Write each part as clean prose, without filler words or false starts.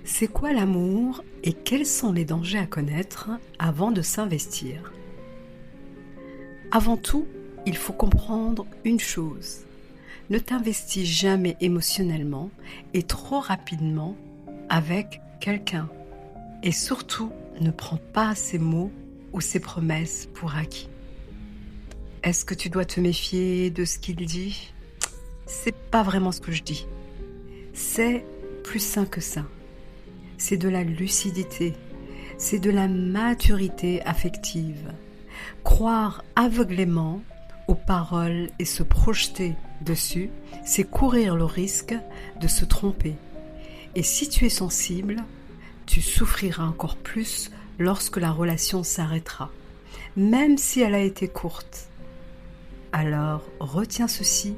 C'est quoi l'amour et quels sont les dangers à connaître avant de s'investir? Avant tout, il faut comprendre une chose. Ne t'investis jamais émotionnellement et trop rapidement avec quelqu'un. Et surtout, ne prends pas ses mots ou ses promesses pour acquis. Est-ce que tu dois te méfier de ce qu'il dit? C'est pas vraiment ce que je dis. C'est plus sain que ça. C'est de la lucidité, c'est de la maturité affective. Croire aveuglément aux paroles et se projeter dessus, c'est courir le risque de se tromper. Et si tu es sensible, tu souffriras encore plus lorsque la relation s'arrêtera, même si elle a été courte. Alors, retiens ceci,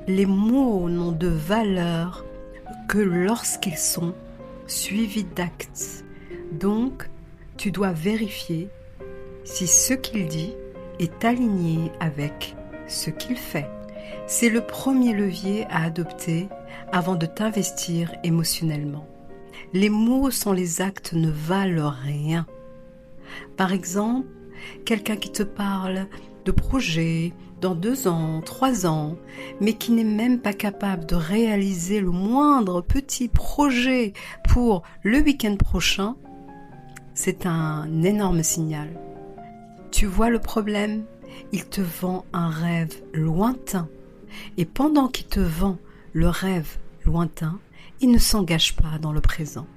les mots n'ont de valeur que lorsqu'ils sont suivi d'actes. Donc, tu dois vérifier si ce qu'il dit est aligné avec ce qu'il fait. C'est le premier levier à adopter avant de t'investir émotionnellement. Les mots sans les actes ne valent rien. Par exemple, quelqu'un qui te parle de projets dans 2 ans, 3 ans, mais qui n'est même pas capable de réaliser le moindre petit projet pour le week-end prochain, c'est un énorme signal. Tu vois le problème? Il te vend un rêve lointain. Et pendant qu'il te vend le rêve lointain, il ne s'engage pas dans le présent.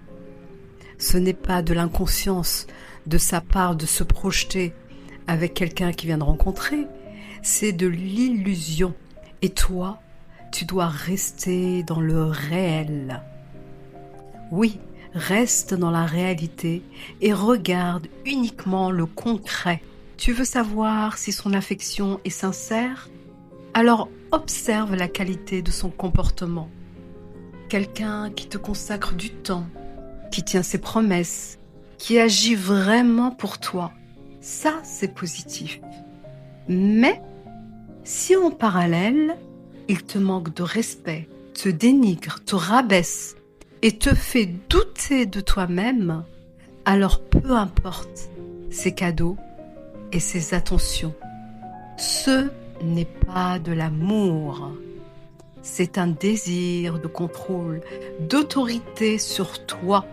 Ce n'est pas de l'inconscience de sa part de se projeter avec quelqu'un qu'il vient de rencontrer, c'est de l'illusion. Et toi, tu dois rester dans le réel. Oui, reste dans la réalité et regarde uniquement le concret. Tu veux savoir si son affection est sincère? Alors observe la qualité de son comportement. Quelqu'un qui te consacre du temps, qui tient ses promesses, qui agit vraiment pour toi. Ça, c'est positif. Mais si en parallèle, il te manque de respect, te dénigre, te rabaisse et te fait douter de toi-même, alors peu importe ses cadeaux et ses attentions. Ce n'est pas de l'amour. C'est un désir de contrôle, d'autorité sur toi.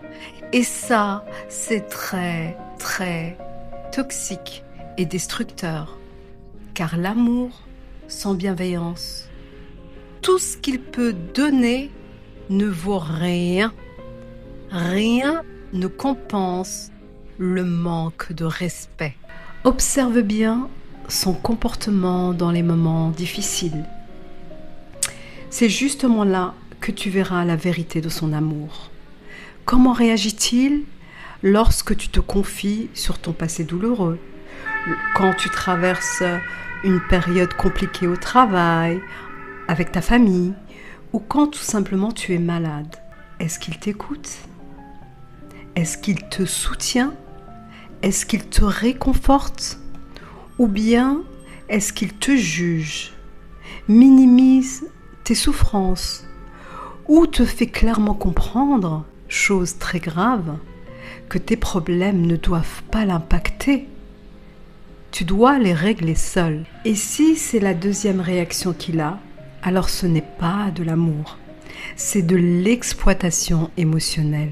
Et ça, c'est très, très toxique et destructeur. Car l'amour sans bienveillance, tout ce qu'il peut donner ne vaut rien. Rien ne compense le manque de respect. Observe bien son comportement dans les moments difficiles. C'est justement là que tu verras la vérité de son amour. Comment réagit-il lorsque tu te confies sur ton passé douloureux, quand tu traverses une période compliquée au travail, avec ta famille, ou quand tout simplement tu es malade? Est-ce qu'il t'écoute? Est-ce qu'il te soutient? Est-ce qu'il te réconforte? Ou bien est-ce qu'il te juge, minimise tes souffrances, ou te fait clairement comprendre, chose très grave, que tes problèmes ne doivent pas l'impacter? Tu dois les régler seul. Et si c'est la deuxième réaction qu'il a, alors ce n'est pas de l'amour. C'est de l'exploitation émotionnelle.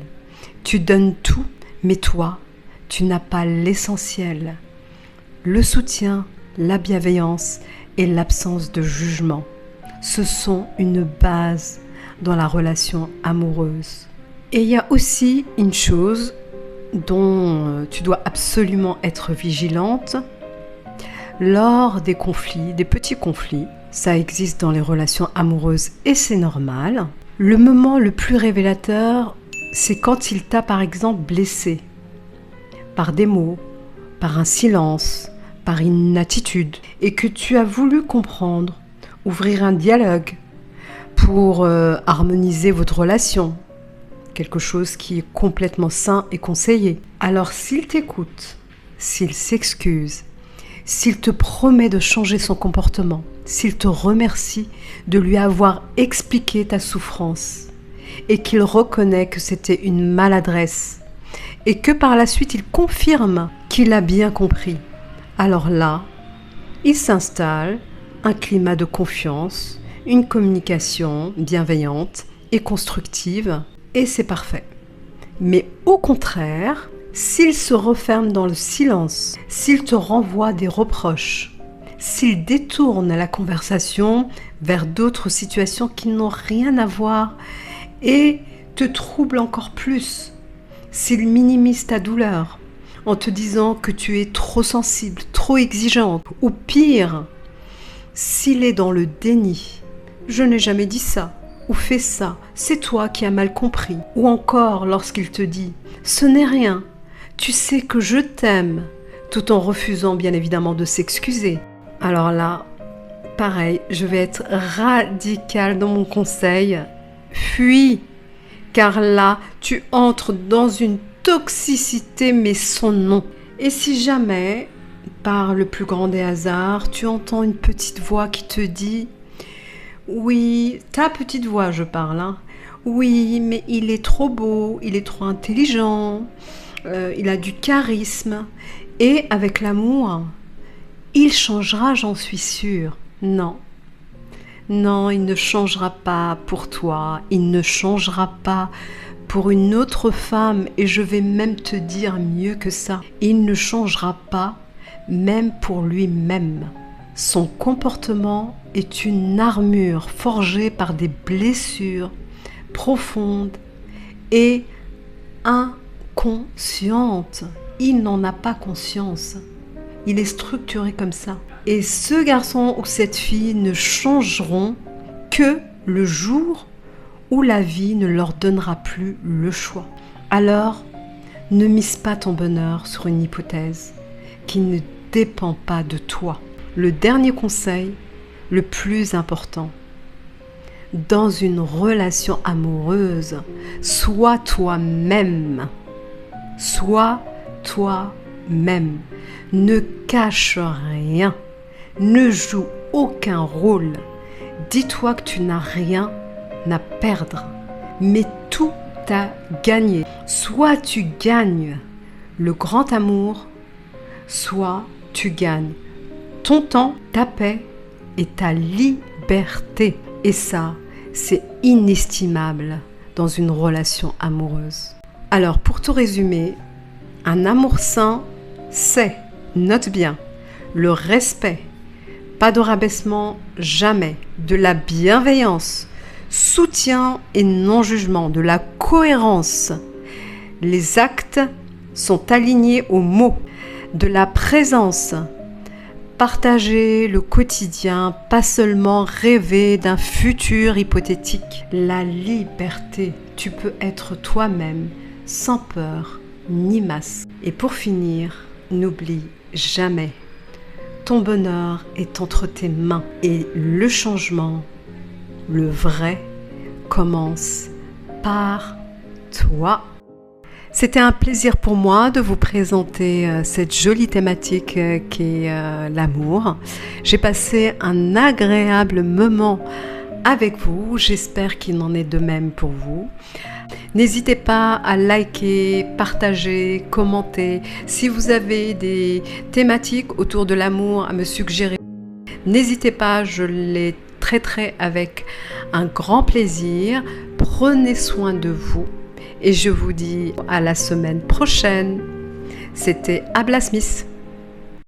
Tu donnes tout, mais toi, tu n'as pas l'essentiel. Le soutien, la bienveillance et l'absence de jugement. Ce sont une base dans la relation amoureuse. Et il y a aussi une chose dont tu dois absolument être vigilante. Lors des conflits, des petits conflits, ça existe dans les relations amoureuses et c'est normal. Le moment le plus révélateur, c'est quand il t'a par exemple blessé par des mots, par un silence, par une attitude et que tu as voulu comprendre, ouvrir un dialogue pour harmoniser votre relation. Quelque chose qui est complètement sain et conseillé. Alors s'il t'écoute, s'il s'excuse, s'il te promet de changer son comportement, s'il te remercie de lui avoir expliqué ta souffrance et qu'il reconnaît que c'était une maladresse et que par la suite il confirme qu'il a bien compris, alors là, il s'installe un climat de confiance, une communication bienveillante et constructive, et c'est parfait. Mais au contraire, s'il se referme dans le silence, s'il te renvoie des reproches, s'il détourne la conversation vers d'autres situations qui n'ont rien à voir et te trouble encore plus, s'il minimise ta douleur en te disant que tu es trop sensible, trop exigeante, ou pire, s'il est dans le déni, je n'ai jamais dit ça, ou fait ça, c'est toi qui as mal compris, ou encore lorsqu'il te dit ce n'est rien, tu sais que je t'aime, tout en refusant bien évidemment de s'excuser. Alors là, pareil, je vais être radicale dans mon conseil. Fuis, car là, tu entres dans une toxicité, mais son nom. Et si jamais, par le plus grand des hasards, tu entends une petite voix qui te dit « Oui, ta petite voix, je parle, hein. Oui, mais il est trop beau, il est trop intelligent, il a du charisme. » Et avec l'amour, il changera, j'en suis sûre. Non. Non, il ne changera pas pour toi. Il ne changera pas pour une autre femme. Et je vais même te dire mieux que ça. Il ne changera pas même pour lui-même. Son comportement est une armure forgée par des blessures profondes et inconscientes. Il n'en a pas conscience. Il est structuré comme ça. Et ce garçon ou cette fille ne changeront que le jour où la vie ne leur donnera plus le choix. Alors, ne mise pas ton bonheur sur une hypothèse qui ne dépend pas de toi. Le dernier conseil, le plus important, dans une relation amoureuse, sois toi-même. Sois toi-même. Ne cache rien. Ne joue aucun rôle. Dis-toi que tu n'as rien à perdre, mais tout à gagner. Soit tu gagnes le grand amour, soit tu gagnes ton temps, ta paix et ta liberté. Et ça, c'est inestimable dans une relation amoureuse. Alors, pour tout résumer, un amour sain, c'est, note bien, le respect, pas de rabaissement, jamais, de la bienveillance, soutien et non-jugement, de la cohérence. Les actes sont alignés aux mots, de la présence. Partager le quotidien, pas seulement rêver d'un futur hypothétique. La liberté, tu peux être toi-même, sans peur ni masque. Et pour finir, n'oublie jamais, ton bonheur est entre tes mains et le changement, le vrai, commence par toi. C'était un plaisir pour moi de vous présenter cette jolie thématique qui est l'amour. J'ai passé un agréable moment avec vous. J'espère qu'il en est de même pour vous. N'hésitez pas à liker, partager, commenter. Si vous avez des thématiques autour de l'amour à me suggérer, n'hésitez pas, je les traiterai avec un grand plaisir. Prenez soin de vous et je vous dis à la semaine prochaine. C'était Abla Smith.